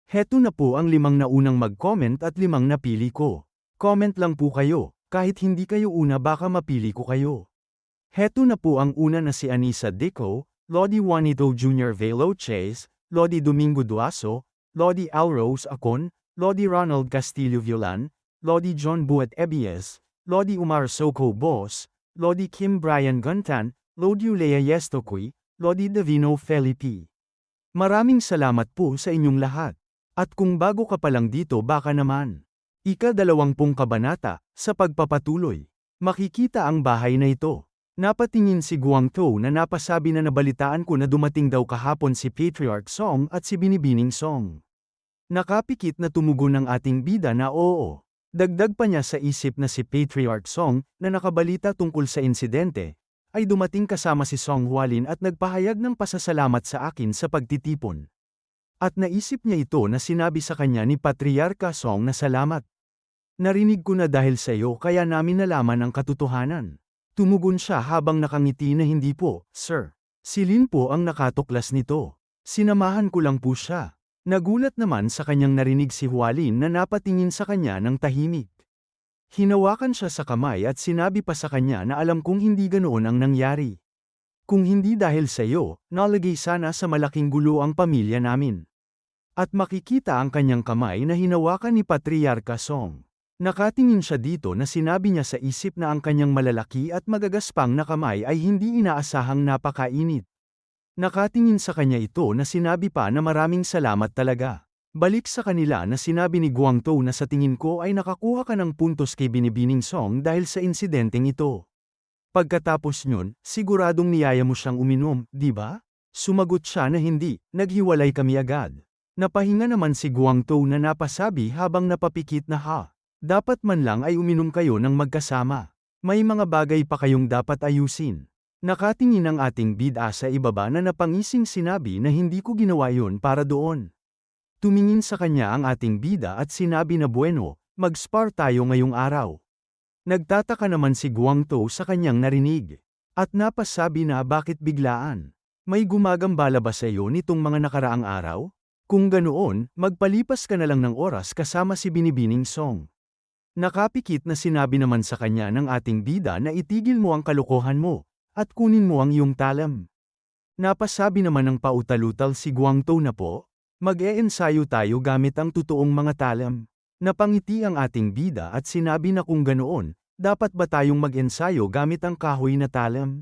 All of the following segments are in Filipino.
Heto na po ang 5 naunang mag-comment at 5 napili ko. Comment lang po kayo, kahit hindi kayo una baka mapili ko kayo. Heto na po ang una na si Anissa Dico, Lodi Juanito Jr. Velo Chase, Lodi Domingo Duaso, Lodi Alrose Acon, Lodi Ronald Castillo Violan, Lodi John Buet Ebies, Lodi Umar Soco Boss, Lodi Kim Brian Guntan, Lodi Ulea Yestokoy, Lodi Davino Felipe. Maraming salamat po sa inyong lahat. At kung bago ka pa lang dito baka naman. Ika-20 kabanata, sa pagpapatuloy. Makikita ang bahay na ito. Napatingin si Guangtou na napasabi na nabalitaan ko na dumating daw kahapon si Patriarch Song at si Binibining Song. Nakapikit na tumugon ng ating bida na oo. Dagdag pa niya sa isip na si Patriarch Song, na nakabalita tungkol sa insidente, ay dumating kasama si Song Hualin at nagpahayag ng pasasalamat sa akin sa pagtitipon. At naisip niya ito na sinabi sa kanya ni Patriarka Song na salamat. Narinig ko na dahil sa iyo kaya namin nalaman ang katotohanan. Tumugon siya habang nakangiti na hindi po, sir. Si Lin po ang nakatuklas nito. Sinamahan ko lang po siya. Nagulat naman sa kanyang narinig si Hualin na napatingin sa kanya ng tahimik. Hinawakan siya sa kamay at sinabi pa sa kanya na alam kong hindi ganoon ang nangyari. Kung hindi dahil sa iyo, nalagay sana sa malaking gulo ang pamilya namin. At makikita ang kanyang kamay na hinawakan ni Patriarka Song. Nakatingin siya dito na sinabi niya sa isip na ang kanyang malalaki at magagaspang na kamay ay hindi inaasahang napakainit. Nakatingin sa kanya ito na sinabi pa na maraming salamat talaga. Balik sa kanila na sinabi ni Guangtou na sa tingin ko ay nakakuha ka ng puntos kay Binibining Song dahil sa insidenteng ito. Pagkatapos nyon, siguradong niyaya mo siyang uminom, di ba? Sumagot siya na hindi, naghiwalay kami agad. Napahinga naman si Guangtou na napasabi habang napapikit na dapat man lang ay uminom kayo ng magkasama. May mga bagay pa kayong dapat ayusin. Nakatingin ang ating bida sa ibaba na napangising sinabi na hindi ko ginawa yon para doon. Tumingin sa kanya ang ating bida at sinabi na bueno, mag-spar tayo ngayong araw. Nagtataka naman si Guangtou sa kanyang narinig. At napasabi na bakit biglaan. May gumagambala ba sa iyo nitong mga nakaraang araw? Kung ganoon, magpalipas ka na lang ng oras kasama si Binibining Song. Nakapikit na sinabi naman sa kanya ng ating bida na itigil mo ang kalokohan mo, at kunin mo ang iyong talam. Napasabi naman ng pautalutal si Guangtou na po, mag-e-ensayo tayo gamit ang totoong mga talam. Napangiti ang ating bida at sinabi na kung ganoon, dapat ba tayong mag-ensayo gamit ang kahoy na talam?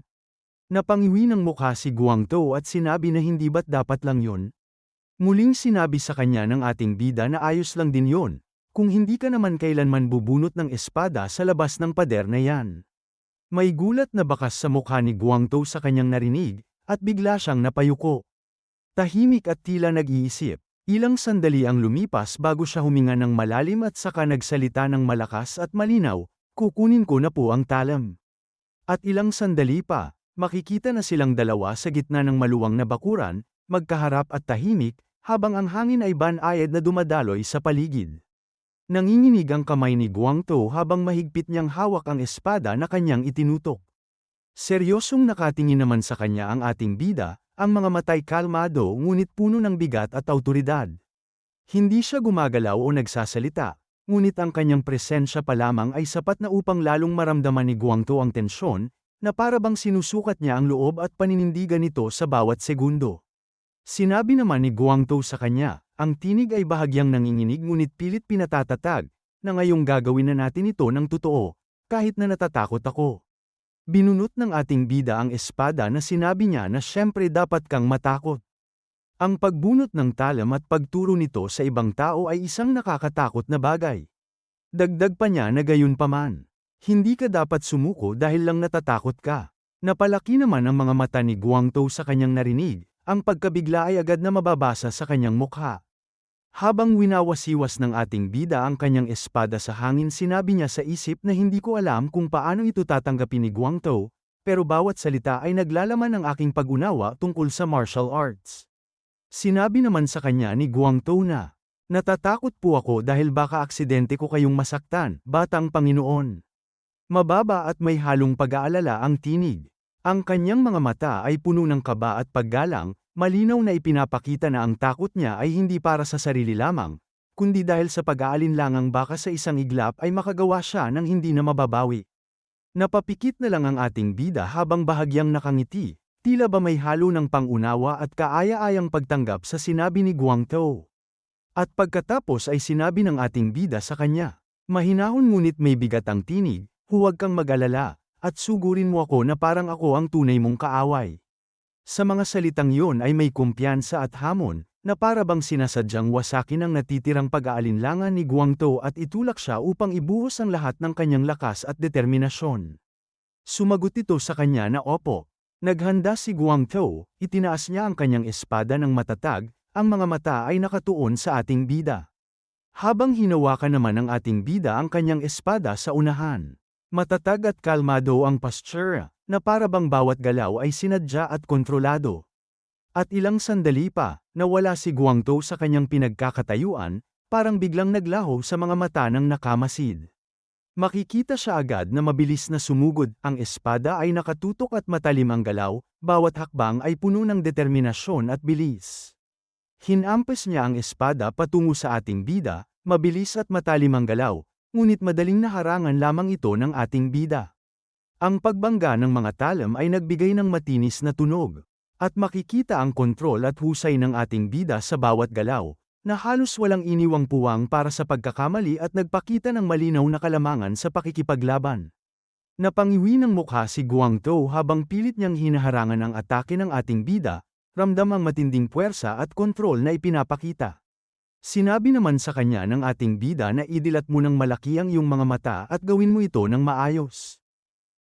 Napangiwi ng mukha si Guangtou at sinabi na hindi ba't dapat lang yon? Muling sinabi sa kanya ng ating bida na ayos lang din yon, kung hindi ka naman kailanman bubunot ng espada sa labas ng pader na yan. May gulat na bakas sa mukha ni Guangtou sa kanyang narinig, at bigla siyang napayuko. Tahimik at tila nag-iisip. Ilang sandali ang lumipas bago siya huminga ng malalim at saka nagsalita ng malakas at malinaw, kukunin ko na po ang talam. At ilang sandali pa, makikita na silang dalawa sa gitna ng maluwang na bakuran, magkaharap at tahimik, habang ang hangin ay banayad na dumadaloy sa paligid. Nanginginig ang kamay ni Guangtou habang mahigpit niyang hawak ang espada na kanyang itinutok. Seryosong nakatingin naman sa kanya ang ating bida, ang mga matay kalmado ngunit puno ng bigat at awtoridad. Hindi siya gumagalaw o nagsasalita, ngunit ang kanyang presensya pa lamang ay sapat na upang lalong maramdaman ni Guangtou ang tensyon, na para bang sinusukat niya ang loob at paninindigan nito sa bawat segundo. Sinabi naman ni Guangtou sa kanya, ang tinig ay bahagyang nanginginig ngunit pilit pinatatatag, na ngayong gagawin na natin ito ng totoo, kahit na natatakot ako. Binunot ng ating bida ang espada na sinabi niya na syempre dapat kang matakot. Ang pagbunot ng talam at pagturo nito sa ibang tao ay isang nakakatakot na bagay. Dagdag pa niya na gayon paman. Hindi ka dapat sumuko dahil lang natatakot ka. Napalaki naman ang mga mata ni Guangtou sa kanyang narinig, ang pagkabigla ay agad na mababasa sa kanyang mukha. Habang winawasiwas ng ating bida ang kanyang espada sa hangin sinabi niya sa isip na hindi ko alam kung paano ito tatanggapin ni Guangtou, pero bawat salita ay naglalaman ng aking pag-unawa tungkol sa martial arts. Sinabi naman sa kanya ni Guangtou na, natatakot po ako dahil baka aksidente ko kayong masaktan, batang Panginoon. Mababa at may halong pag-aalala ang tinig. Ang kanyang mga mata ay puno ng kaba at paggalang, Malinaw na ipinapakita na ang takot niya ay hindi para sa sarili lamang, kundi dahil sa pag-aalinlangang baka sa isang iglap ay makagawa siya ng hindi na mababawi. Napapikit na lang ang ating bida habang bahagyang nakangiti, tila ba may halo ng pangunawa at kaaya-ayang pagtanggap sa sinabi ni Guangzhou. At pagkatapos ay sinabi ng ating bida sa kanya, mahinahon ngunit may bigat ang tinig, huwag kang mag-alala, at sugurin mo ako na parang ako ang tunay mong kaaway. Sa mga salitang yon ay may kumpiyansa at hamon, na para bang sinasadyang wasakin ang natitirang pag-aalinlangan ni Guangzhou at itulak siya upang ibuhos ang lahat ng kanyang lakas at determinasyon. Sumagot ito sa kanya na opo. Naghanda si Guangzhou, itinaas niya ang kanyang espada ng matatag, ang mga mata ay nakatuon sa ating bida. Habang hinawakan naman ng ating bida ang kanyang espada sa unahan. Matatag at kalmado ang posture, na para bang bawat galaw ay sinadya at kontrolado. At ilang sandali pa, nawala si Guangzhou sa kanyang pinagkakatayuan, parang biglang naglaho sa mga mata ng nakamasid. Makikita siya agad na mabilis na sumugod, ang espada ay nakatutok at matalim ang galaw, bawat hakbang ay puno ng determinasyon at bilis. Hinampas niya ang espada patungo sa ating bida, mabilis at matalim ang galaw, ngunit madaling naharangan lamang ito ng ating bida. Ang pagbangga ng mga talam ay nagbigay ng matinis na tunog, at makikita ang kontrol at husay ng ating bida sa bawat galaw, na halos walang iniwang puwang para sa pagkakamali at nagpakita ng malinaw na kalamangan sa pakikipaglaban. Napangiwi ng mukha si Guangzhou habang pilit niyang hinaharangan ang atake ng ating bida, ramdam ang matinding puwersa at kontrol na ipinapakita. Sinabi naman sa kanya ng ating bida na idilat mo ng malaki ang iyong mga mata at gawin mo ito ng maayos.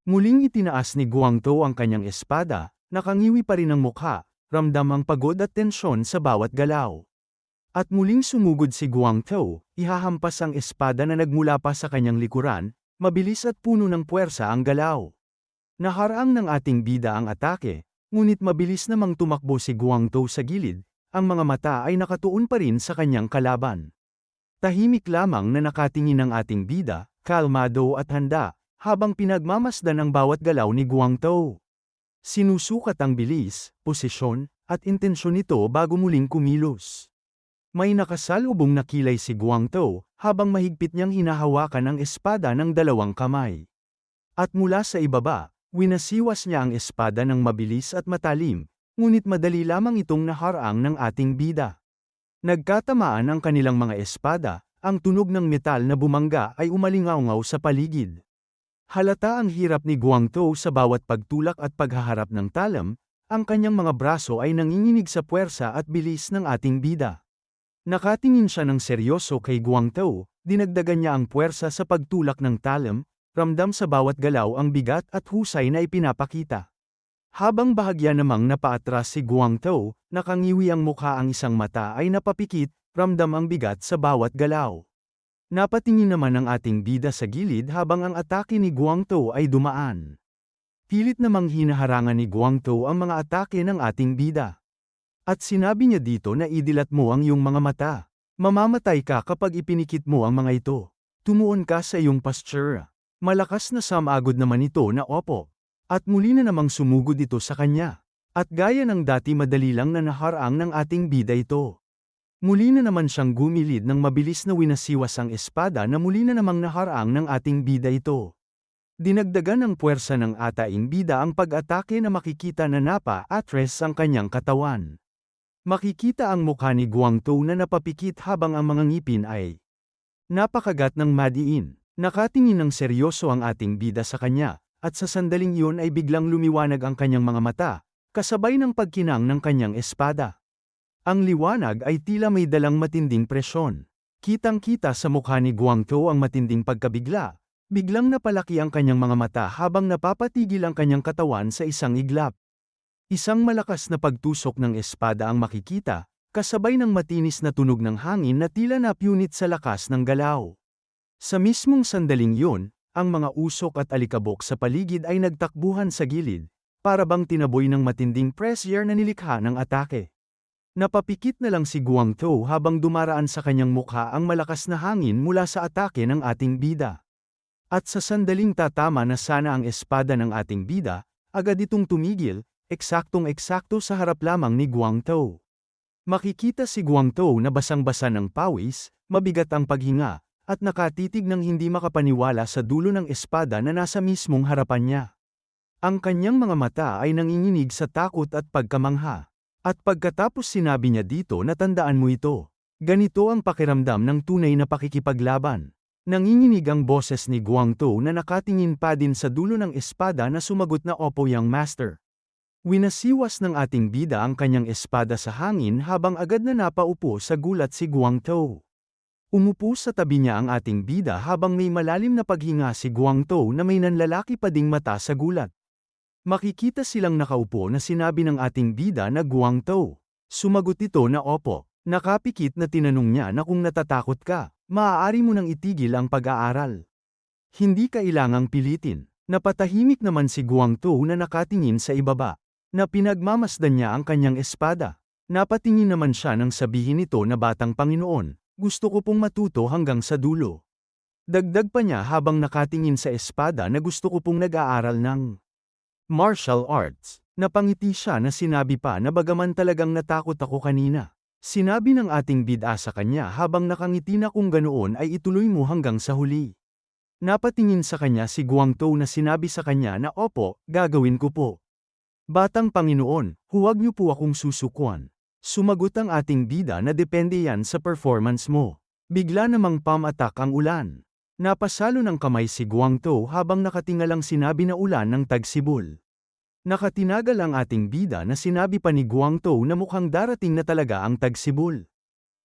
Muling itinaas ni Guangzhou ang kanyang espada, nakangiwi pa rin ang mukha, ramdam ang pagod at tensyon sa bawat galaw. At muling sumugod si Guangzhou, ihahampas ang espada na nagmula pa sa kanyang likuran, mabilis at puno ng puwersa ang galaw. Naharang ng ating bida ang atake, ngunit mabilis namang tumakbo si Guangzhou sa gilid, ang mga mata ay nakatuon pa rin sa kanyang kalaban. Tahimik lamang na nakatingin ang ating bida, kalmado at handa, habang pinagmamasdan ang bawat galaw ni Guangzhou. Sinusukat ang bilis, posisyon, at intensyon nito bago muling kumilos. May nakasalubong na kilay si Guangzhou, habang mahigpit niyang hinahawakan ang espada ng dalawang kamay. At mula sa ibaba, winasiwas niya ang espada ng mabilis at matalim, ngunit madali lamang itong naharang ng ating bida. Nagkatamaan ang kanilang mga espada, ang tunog ng metal na bumangga ay umalingaw sa paligid. Halata ang hirap ni Guangzhou sa bawat pagtulak at paghaharap ng talam, ang kanyang mga braso ay nanginginig sa puwersa at bilis ng ating bida. Nakatingin siya ng seryoso kay Guangzhou, dinagdagan niya ang puwersa sa pagtulak ng talam, ramdam sa bawat galaw ang bigat at husay na ipinapakita. Habang bahagya namang napaatras si Guangzhou, nakangiwi ang mukha, ang isang mata ay napapikit, ramdam ang bigat sa bawat galaw. Napatingin naman ang ating bida sa gilid habang ang atake ni Guangzhou ay dumaan. Pilit namang hinaharangan ni Guangzhou ang mga atake ng ating bida. At sinabi niya dito na idilat mo ang iyong mga mata. Mamamatay ka kapag ipinikit mo ang mga ito. Tumuon ka sa iyong posture. Malakas na samagod naman ito na opo. At muli na namang sumugod ito sa kanya. At gaya ng dati madali lang na naharang ng ating bida ito. Muli na naman siyang gumilid ng mabilis na winasiwas ang espada na muli na namang naharang ng ating bida ito. Dinagdagan ng puwersa ng ating bida ang pag-atake na makikita na napa-atres ang kanyang katawan. Makikita ang mukha ni Guangzhou na napapikit habang ang mga ngipin ay napakagat ng madiin. Nakatingin ng seryoso ang ating bida sa kanya, at sa sandaling iyon ay biglang lumiwanag ang kanyang mga mata, kasabay ng pagkinang ng kanyang espada. Ang liwanag ay tila may dalang matinding presyon. Kitang-kita sa mukha ni Guangzhou ang matinding pagkabigla. Biglang napalaki ang kanyang mga mata habang napapatigil ang kanyang katawan sa isang iglap. Isang malakas na pagtusok ng espada ang makikita, kasabay ng matinis na tunog ng hangin na tila napunit sa lakas ng galaw. Sa mismong sandaling yun, ang mga usok at alikabok sa paligid ay nagtakbuhan sa gilid, para bang tinaboy ng matinding pressure na nilikha ng atake. Napapikit na lang si Guangzhou habang dumaraan sa kanyang mukha ang malakas na hangin mula sa atake ng ating bida. At sa sandaling tatama na sana ang espada ng ating bida, agad itong tumigil, eksaktong-eksakto sa harap lamang ni Guangtou. Makikita si Guangtou na basang-basa ng pawis, mabigat ang paghinga, at nakatitig ng hindi makapaniwala sa dulo ng espada na nasa mismong harapan niya. Ang kanyang mga mata ay nanginginig sa takot at pagkamangha. At pagkatapos sinabi niya dito na tandaan mo ito. Ganito ang pakiramdam ng tunay na pakikipaglaban. Nanginginig ang boses ni Guangtou na nakatingin pa din sa dulo ng espada na sumagot na Opo Young Master. Winasiwas ng ating bida ang kanyang espada sa hangin habang agad na napaupo sa gulat si Guangtou. Umupo sa tabi niya ang ating bida habang may malalim na paghinga si Guangtou na may nanlalaki pa ding mata sa gulat. Makikita silang nakaupo na sinabi ng ating bida na Guangtou. Sumagot ito na Opo. Nakapikit na tinanong niya na kung natatakot ka, maaari mo nang itigil ang pag-aaral. Hindi kailangang pilitin. Napatahimik naman si Guangtou na nakatingin sa ibaba. Na pinagmamasdan niya ang kanyang espada. Napatingin naman siya nang sabihin nito na Batang Panginoon, gusto ko pong matuto hanggang sa dulo. Dagdag pa niya habang nakatingin sa espada na gusto ko pong nag-aaral ng martial arts. Napangiti siya na sinabi pa na bagaman talagang natakot ako kanina. Sinabi ng ating bida sa kanya habang nakangiti na kung ganoon ay ituloy mo hanggang sa huli. Napatingin sa kanya si Guangtou na sinabi sa kanya na Opo, gagawin ko po. Batang Panginoon, huwag niyo po akong susukuan. Sumagot ang ating bida na depende yan sa performance mo. Bigla namang pam-attack ang ulan. Napasalo ng kamay si Guangtou habang nakatingalang sinabi na ulan ng tagsibol. Nakatinagal ang ating bida na sinabi pa ni Guangtou na mukhang darating na talaga ang tagsibol.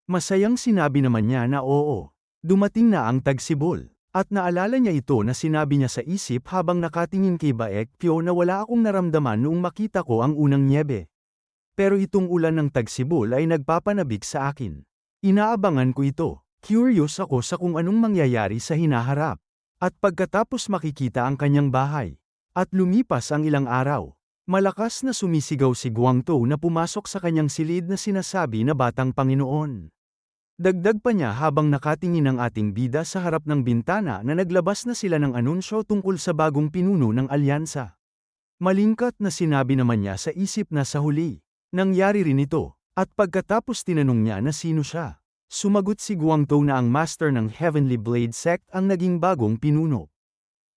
Masayang sinabi naman niya na oo, dumating na ang tagsibol. At naalala niya ito na sinabi niya sa isip habang nakatingin kay Baekpyo na wala akong naramdaman noong makita ko ang unang nyebe. Pero itong ulan ng tagsibol ay nagpapanabik sa akin. Inaabangan ko ito. Curious ako sa kung anong mangyayari sa hinaharap. At pagkatapos makikita ang kanyang bahay. At lumipas ang ilang araw. Malakas na sumisigaw si Guangtou na pumasok sa kanyang silid na sinasabi na Batang Panginoon. Dagdag pa niya habang nakatingin ang ating bida sa harap ng bintana na naglabas na sila ng anunsyo tungkol sa bagong pinuno ng alyansa. Malingkat na sinabi naman niya sa isip na sa huli. Nangyari rin ito. At pagkatapos tinanong niya na sino siya. Sumagot si Guangtou na ang master ng Heavenly Blade Sect ang naging bagong pinuno.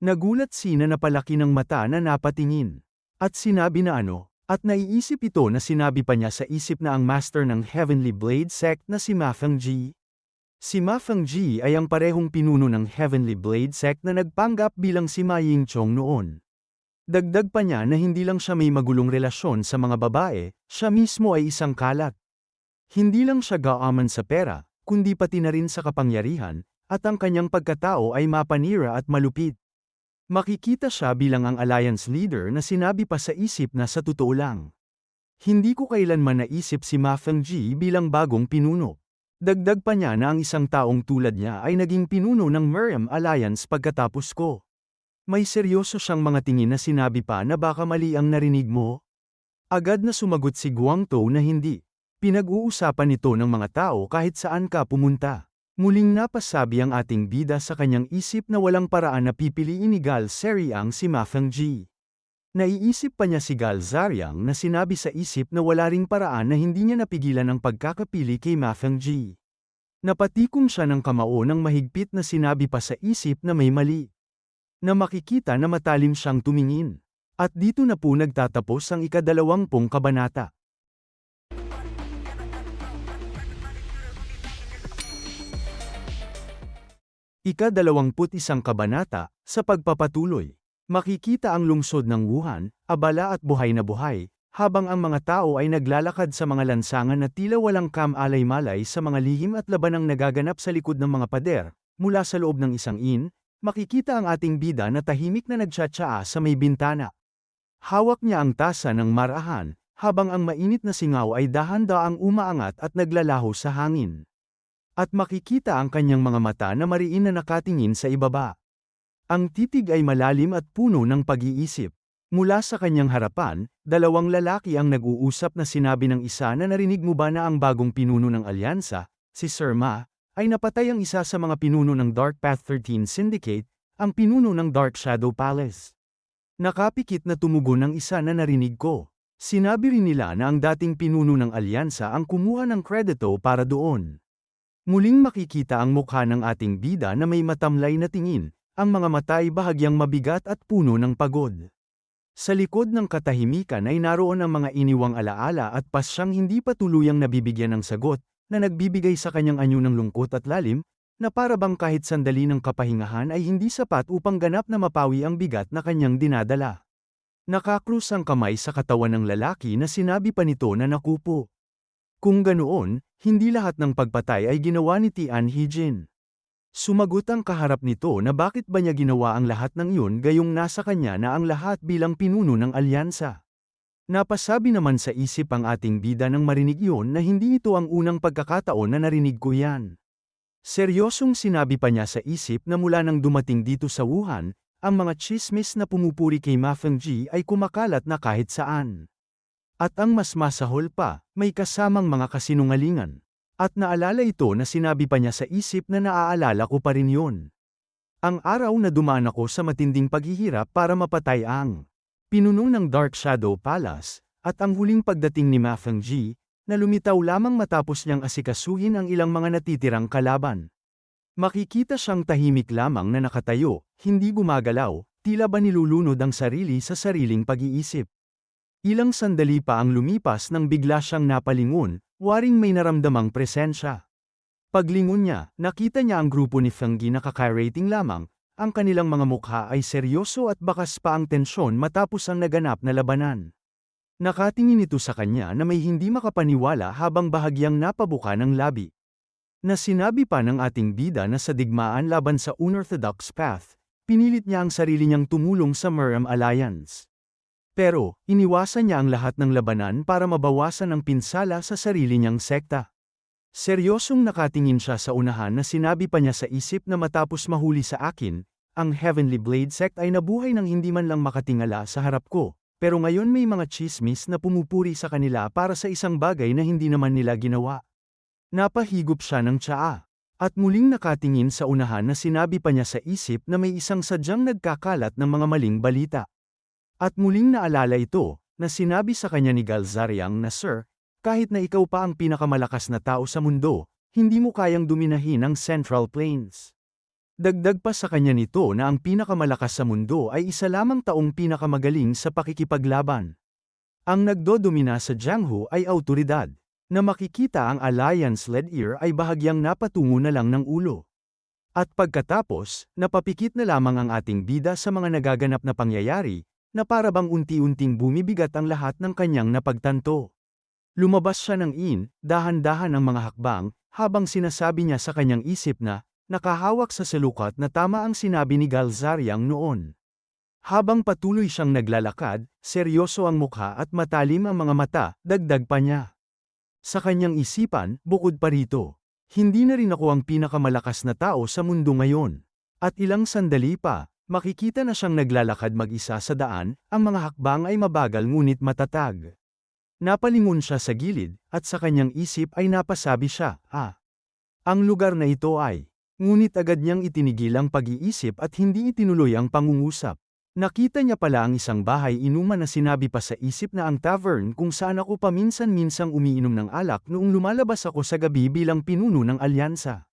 Nagulat si na napalaki ng mata na napatingin. At sinabi na ano, at naiisip ito na sinabi pa niya sa isip na ang master ng Heavenly Blade Sect na si Ma Fengji. Si Ma Fengji ay ang parehong pinuno ng Heavenly Blade Sect na nagpanggap bilang si Ma Yingchong noon. Dagdag pa niya na hindi lang siya may magulong relasyon sa mga babae, siya mismo ay isang kalat. Hindi lang siya gaaman sa pera, kundi pati na rin sa kapangyarihan, at ang kanyang pagkatao ay mapanira at malupit. Makikita siya bilang ang alliance leader na sinabi pa sa isip na sa totoo lang. Hindi ko kailanman naisip si Ma Fengji bilang bagong pinuno. Dagdag pa niya na ang isang taong tulad niya ay naging pinuno ng Meriam Alliance pagkatapos ko. May seryoso siyang mga tingin na sinabi pa na baka mali ang narinig mo. Agad na sumagot si Guangtou na hindi. Pinag-uusapan ito ng mga tao kahit saan ka pumunta. Muling napasabi ang ating bida sa kanyang isip na walang paraan na pipiliin ni Gal Zariang si Ma Fengji. Naiisip pa niya si Gal Zariang na sinabi sa isip na wala ring paraan na hindi niya napigilan ang pagkakapili kay Ma Fengji. Napatikom siya ng kamao ng mahigpit na sinabi pa sa isip na may mali. Na makikita na matalim siyang tumingin. At dito na po nagtatapos ang 20 kabanata. Ika-21 kabanata, sa pagpapatuloy. Makikita ang lungsod ng Wuhan, abala at buhay na buhay, habang ang mga tao ay naglalakad sa mga lansangan na tila walang kam-alay-malay sa mga lihim at labanang nagaganap sa likod ng mga pader. Mula sa loob ng isang inn, makikita ang ating bida na tahimik na nagtsatsaa sa may bintana. Hawak niya ang tasa ng marahan, habang ang mainit na singaw ay dahan-daang umaangat at naglalaho sa hangin. At makikita ang kanyang mga mata na mariin na nakatingin sa ibaba. Ang titig ay malalim at puno ng pag-iisip. Mula sa kanyang harapan, 2 lalaki ang nag-uusap na sinabi ng isa na narinig mo ba na ang bagong pinuno ng alyansa, si Sir Ma, ay napatay ang isa sa mga pinuno ng Dark Path 13 Syndicate, ang pinuno ng Dark Shadow Palace. Nakapikit na tumugon ng isa na narinig ko. Sinabi rin nila na ang dating pinuno ng alyansa ang kumuha ng kredito para doon. Muling makikita ang mukha ng ating bida na may matamlay na tingin, ang mga mata ay bahagyang mabigat at puno ng pagod. Sa likod ng katahimikan ay naroon ang mga iniwang alaala at pasyang hindi pa tuluyang nabibigyan ng sagot, na nagbibigay sa kanyang anyo ng lungkot at lalim, na para bang kahit sandali ng kapahingahan ay hindi sapat upang ganap na mapawi ang bigat na kanyang dinadala. Nakakrus ang kamay sa katawan ng lalaki na sinabi pa nito na nakupo. Kung ganoon, hindi lahat ng pagpatay ay ginawa ni Tian Hijin. Sumagot ang kaharap nito na bakit ba niya ginawa ang lahat ng iyon gayong nasa kanya na ang lahat bilang pinuno ng alyansa. Napasabi naman sa isip ang ating bida nang marinig iyon na hindi ito ang unang pagkakataon na narinig ko yan. Seryosong sinabi pa niya sa isip na mula nang dumating dito sa Wuhan, ang mga chismis na pumupuri kay Ma Fengji ay kumakalat na kahit saan. At ang mas masahol pa, may kasamang mga kasinungalingan. At naalala ito na sinabi pa niya sa isip na naaalala ko pa rin yun. Ang araw na dumaan ako sa matinding paghihirap para mapatay ang pinuno ng Dark Shadow Palace, at ang huling pagdating ni Ma Fengji, na lumitaw lamang matapos niyang asikasuhin ang ilang mga natitirang kalaban. Makikita siyang tahimik lamang na nakatayo, hindi gumagalaw, tila ba nilulunod ang sarili sa sariling pag-iisip. Ilang sandali pa ang lumipas nang bigla siyang napalingon, waring may naramdamang presensya. Paglingon niya, nakita niya ang grupo ni Fengji na kakarating lamang, ang kanilang mga mukha ay seryoso at bakas pa ang tensyon matapos ang naganap na labanan. Nakatingin ito sa kanya na may hindi makapaniwala habang bahagyang napabuka ng labi. Na sinabi pa ng ating bida na sa digmaan laban sa unorthodox path, pinilit niya ang sarili niyang tumulong sa Muram Alliance. Pero, iniwasan niya ang lahat ng labanan para mabawasan ang pinsala sa sarili niyang sekta. Seryosong nakatingin siya sa unahan na sinabi pa niya sa isip na matapos mahuli sa akin, ang Heavenly Blade Sect ay nabuhay nang hindi man lang makatingala sa harap ko. Pero ngayon may mga chismis na pumupuri sa kanila para sa isang bagay na hindi naman nila ginawa. Napahigop siya ng tsaa. At muling nakatingin sa unahan na sinabi pa niya sa isip na may isang sadyang nagkakalat ng mga maling balita. At muling naalala ito, na sinabi sa kanya ni Galzariang na Sir, kahit na ikaw pa ang pinakamalakas na tao sa mundo, hindi mo kayang dominahin ang Central Plains. Dagdag pa sa kanya nito na ang pinakamalakas sa mundo ay isa lamang taong pinakamagaling sa pakikipaglaban. Ang nagdodomina sa Jianghu ay awtoridad. Na makikita ang Alliance-led ear ay bahagyang napatungo na lang ng ulo. At pagkatapos, napapikit na lamang ang ating bida sa mga nagaganap na pangyayari, na para bang unti-unting bumibigat ang lahat ng kanyang napagtanto. Lumabas siya ng dahan-dahan ang mga hakbang, habang sinasabi niya sa kanyang isip na, nakahawak sa salukat na tama ang sinabi ni Galzariang noon. Habang patuloy siyang naglalakad, seryoso ang mukha at matalim ang mga mata, dagdag pa niya. Sa kanyang isipan, bukod pa rito, hindi na rin ako ang pinakamalakas na tao sa mundo ngayon. At ilang sandali pa, makikita na siyang naglalakad mag-isa sa daan, ang mga hakbang ay mabagal ngunit matatag. Napalingon siya sa gilid, at sa kanyang isip ay napasabi siya, ang lugar na ito ay. Ngunit agad niyang itinigil ang pag-iisip at hindi itinuloy ang pangungusap. Nakita niya pala ang isang bahay inuman na sinabi pa sa isip na ang tavern kung saan ako paminsan-minsang umiinom ng alak noong lumalabas ako sa gabi bilang pinuno ng alyansa.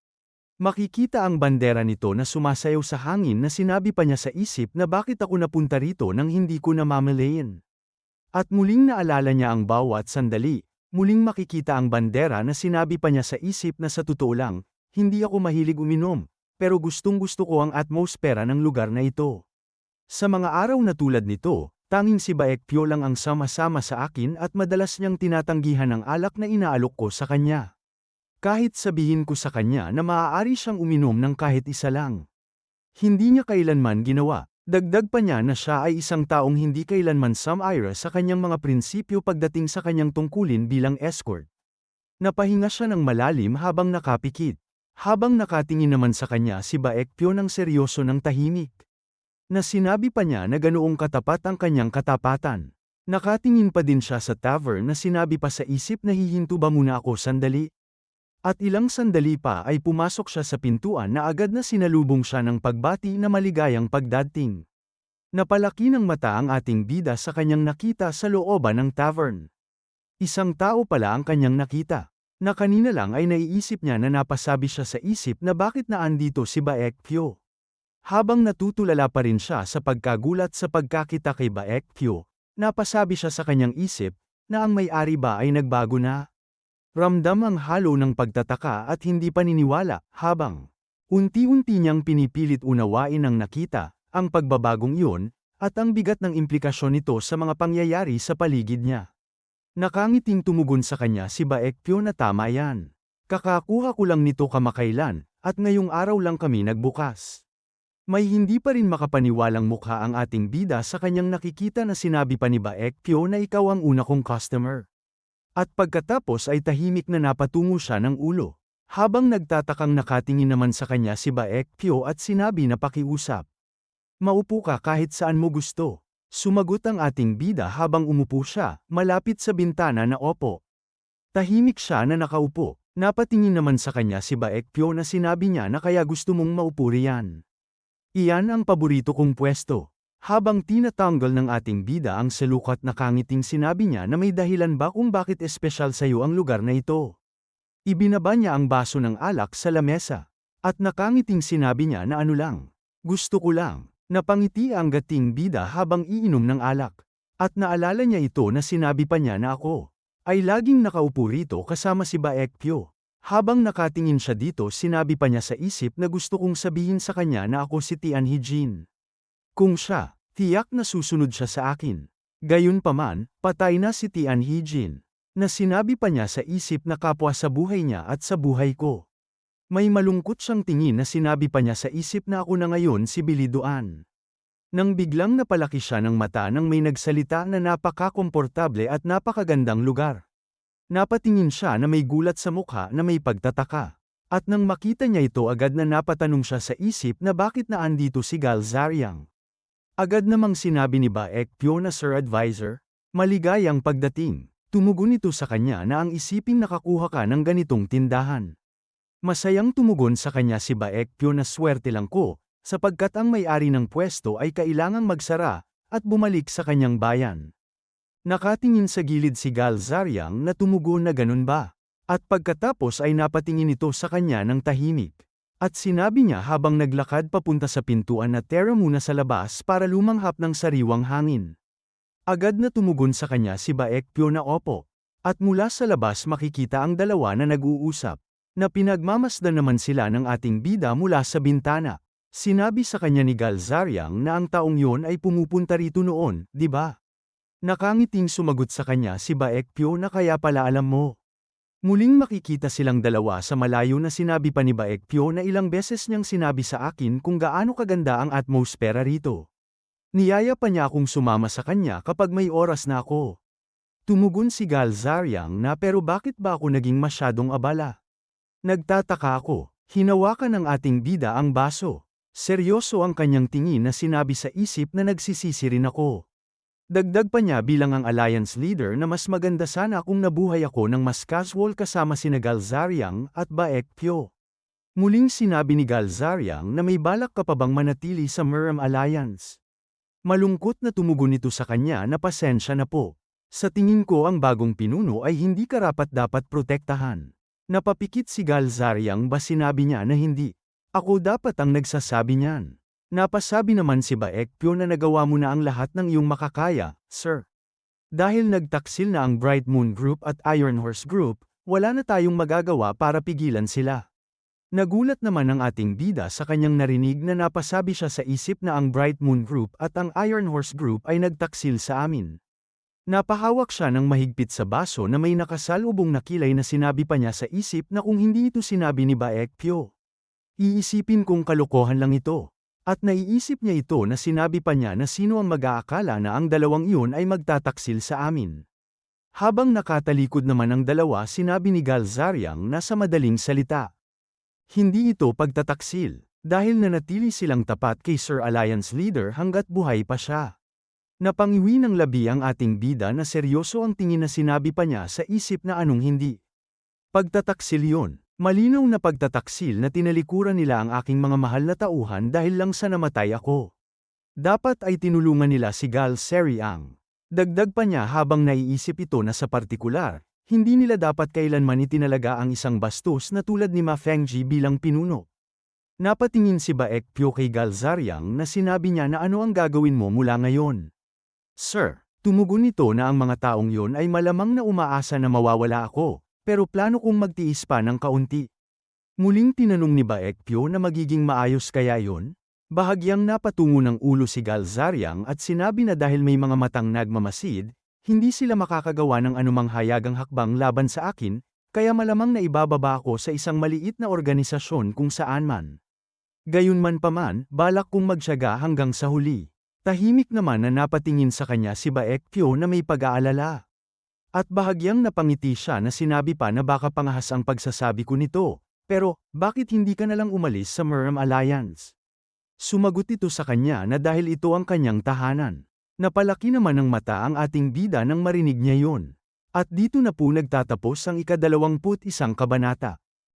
Makikita ang bandera nito na sumasayaw sa hangin na sinabi pa niya sa isip na bakit ako napunta rito nang hindi ko namamalayan. At muling naalala niya ang bawat sandali, muling makikita ang bandera na sinabi pa niya sa isip na sa totoo lang, hindi ako mahilig uminom, pero gustong-gusto ko ang atmosfera ng lugar na ito. Sa mga araw na tulad nito, tanging si Baekpyo lang ang sama-sama sa akin at madalas niyang tinatanggihan ang alak na inaalok ko sa kanya. Kahit sabihin ko sa kanya na maaari siyang uminom ng kahit isa lang. Hindi niya kailanman ginawa. Dagdag pa niya na siya ay isang taong hindi kailanman sumira sa kanyang mga prinsipyo pagdating sa kanyang tungkulin bilang escort. Napahinga siya ng malalim habang nakapikit. Habang nakatingin naman sa kanya si Baekpyo ng seryoso ng tahimik. Na sinabi pa niya na ganoong katapat ang kanyang katapatan. Nakatingin pa din siya sa tavern na sinabi pa sa isip na hihinto ba muna ako sandali. At ilang sandali pa ay pumasok siya sa pintuan na agad na sinalubong siya ng pagbati na maligayang pagdating. Napalaki ng mata ang ating bida sa kanyang nakita sa looban ng tavern. Isang tao pala ang kanyang nakita, na kanina lang ay naiisip niya na napasabi siya sa isip na bakit naandito si Baekpyo. Habang natutulala pa rin siya sa pagkagulat sa pagkakita kay Baekpyo, napasabi siya sa kanyang isip, na ang may-ari ba ay nagbago na? Ramdam ang halo ng pagtataka at hindi paniniwala, habang unti-unti niyang pinipilit unawain ang nakita, ang pagbabagong iyon, at ang bigat ng implikasyon nito sa mga pangyayari sa paligid niya. Nakangiting tumugon sa kanya si Baekpyo na tama yan. Kakakuha ko lang nito kamakailan, at ngayong araw lang kami nagbukas. May hindi pa rin makapaniwalang mukha ang ating bida sa kanyang nakikita na sinabi pa ni Baekpyo na ikaw ang una kong customer. At pagkatapos ay tahimik na napatungo siya ng ulo. Habang nagtatakang nakatingin naman sa kanya si Baekpyo at sinabi na pakiusap. Maupo ka kahit saan mo gusto. Sumagot ang ating bida habang umupo siya, malapit sa bintana na opo. Tahimik siya na nakaupo. Napatingin naman sa kanya si Baekpyo na sinabi niya na kaya gusto mong maupo riyan. Iyan ang paborito kong pwesto. Habang tinatanggal ng ating bida ang salukat na kangiting sinabi niya na may dahilan ba kung bakit espesyal sa iyo ang lugar na ito. Ibinaba niya ang baso ng alak sa lamesa. At nakangiting sinabi niya na ano lang. Gusto ko lang. Napangiti ang gating bida habang iinom ng alak. At naalala niya ito na sinabi pa niya na ako ay laging nakaupo rito kasama si Baekpyo. Habang nakatingin siya dito sinabi pa niya sa isip na gusto kong sabihin sa kanya na ako si Tian Hijin. Kung siya, tiyak na susunod siya sa akin. Gayunpaman, patay na si Tian Hijin. Na sinabi pa niya sa isip na kapwa sa buhay niya at sa buhay ko. May malungkot siyang tingin na sinabi pa niya sa isip na ako na ngayon si Bilidoan. Nang biglang napalaki siya ng mata nang may nagsalita na napaka-komportable at napakagandang lugar. Napatingin siya na may gulat sa mukha na may pagtataka. At nang makita niya ito agad na napatanong siya sa isip na bakit naandito si Galzariang. Agad namang sinabi ni Baekpyo na Sir Advisor, maligayang pagdating. Tumugon ito sa kanya na ang isiping nakakuha ka ng ganitong tindahan. Masayang tumugon sa kanya si Baekpyo na swerte lang ko, sapagkat ang may-ari ng pwesto ay kailangang magsara, at bumalik sa kanyang bayan. Nakatingin sa gilid si Galzariang na tumugon na ganun ba? At pagkatapos ay napatingin ito sa kanya ng tahimik. At sinabi niya habang naglakad papunta sa pintuan na tera muna sa labas para lumanghap ng sariwang hangin. Agad na tumugon sa kanya si Baekpyo na opo. At mula sa labas makikita ang dalawa na nag-uusap. Na pinagmamasdan naman sila ng ating bida mula sa bintana. Sinabi sa kanya ni Galzariang na ang taong yon ay pumupunta rito noon, di ba? Nakangiting sumagot sa kanya si Baekpyo na kaya pala alam mo. Muling makikita silang dalawa sa malayo na sinabi pa ni Baekpyo na ilang beses niyang sinabi sa akin kung gaano kaganda ang atmosfera rito. Niyaya pa niya akong sumama sa kanya kapag may oras na ako. Tumugon si Galzariang na pero bakit ba ako naging masyadong abala? Nagtataka ako, hinawakan ng ating bida ang baso. Seryoso ang kanyang tingin na sinabi sa isip na nagsisisi rin ako. Dagdag pa niya bilang ang alliance leader na mas maganda sana kung nabuhay ako ng mas casual kasama sina Galzariang at Baekpyo. Muling sinabi ni Galzariang na may balak ka pa bang manatili sa Muram Alliance. Malungkot na tumugon ito sa kanya na pasensya na po. Sa tingin ko ang bagong pinuno ay hindi karapat-dapat protektahan. Napapikit si Galzariang ba sinabi niya na hindi. Ako dapat ang nagsasabi niyan. Napasabi naman si Baekpyo na nagawa mo na ang lahat ng iyong makakaya, sir. Dahil nagtaksil na ang Bright Moon Group at Iron Horse Group, wala na tayong magagawa para pigilan sila. Nagulat naman ang ating bida sa kanyang narinig na napasabi siya sa isip na ang Bright Moon Group at ang Iron Horse Group ay nagtaksil sa amin. Napahawak siya ng mahigpit sa baso na may nakasalubong na kilay na sinabi pa niya sa isip na kung hindi ito sinabi ni Baekpyo. Iisipin kong kalokohan lang ito. At naiisip niya ito na sinabi pa niya na sino ang mag-aakala na ang dalawang iyon ay magtataksil sa amin. Habang nakatalikod naman ang dalawa sinabi ni Galzariang na sa madaling salita. Hindi ito pagtataksil, dahil nanatili silang tapat kay Sir Alliance Leader hanggat buhay pa siya. Napangiwi ng labi ang ating bida na seryoso ang tingin na sinabi pa niya sa isip na anong hindi. Pagtataksil yun, malinaw na pagtataksil na tinalikuran nila ang aking mga mahal na tauhan dahil lang sa namatay ako. Dapat ay tinulungan nila si Gal Seriang. Dagdag pa niya habang naiisip ito na sa partikular, hindi nila dapat kailanman itinalaga ang isang bastos na tulad ni Ma Fengji bilang pinuno. Napatingin si Baekpyo kay Gal Zariang na sinabi niya na ano ang gagawin mo mula ngayon. Sir, tumugon nito na ang mga taong yon ay malamang na umaasa na mawawala ako, pero plano kong magtiis pa ng kaunti. Muling tinanong ni Baekpyo na magiging maayos kaya yon? Bahagyang napatungo ng ulo si Gal Zariang at sinabi na dahil may mga matang nagmamasid, hindi sila makakagawa ng anumang hayagang hakbang laban sa akin, kaya malamang na ibababa ako sa isang maliit na organisasyon kung saan man. Gayunman paman, balak kong magtiyaga hanggang sa huli. Tahimik naman na napatingin sa kanya si Baekpyo na may pag-aalala. At bahagyang napangiti siya na sinabi pa na baka pangahas ang pagsasabi ko nito, pero bakit hindi ka nalang umalis sa Merm Alliance? Sumagot ito sa kanya na dahil ito ang kanyang tahanan. Napalaki naman ng mata ang ating bida nang marinig niya yon. At dito na po nagtatapos ang ika-21 kabanata.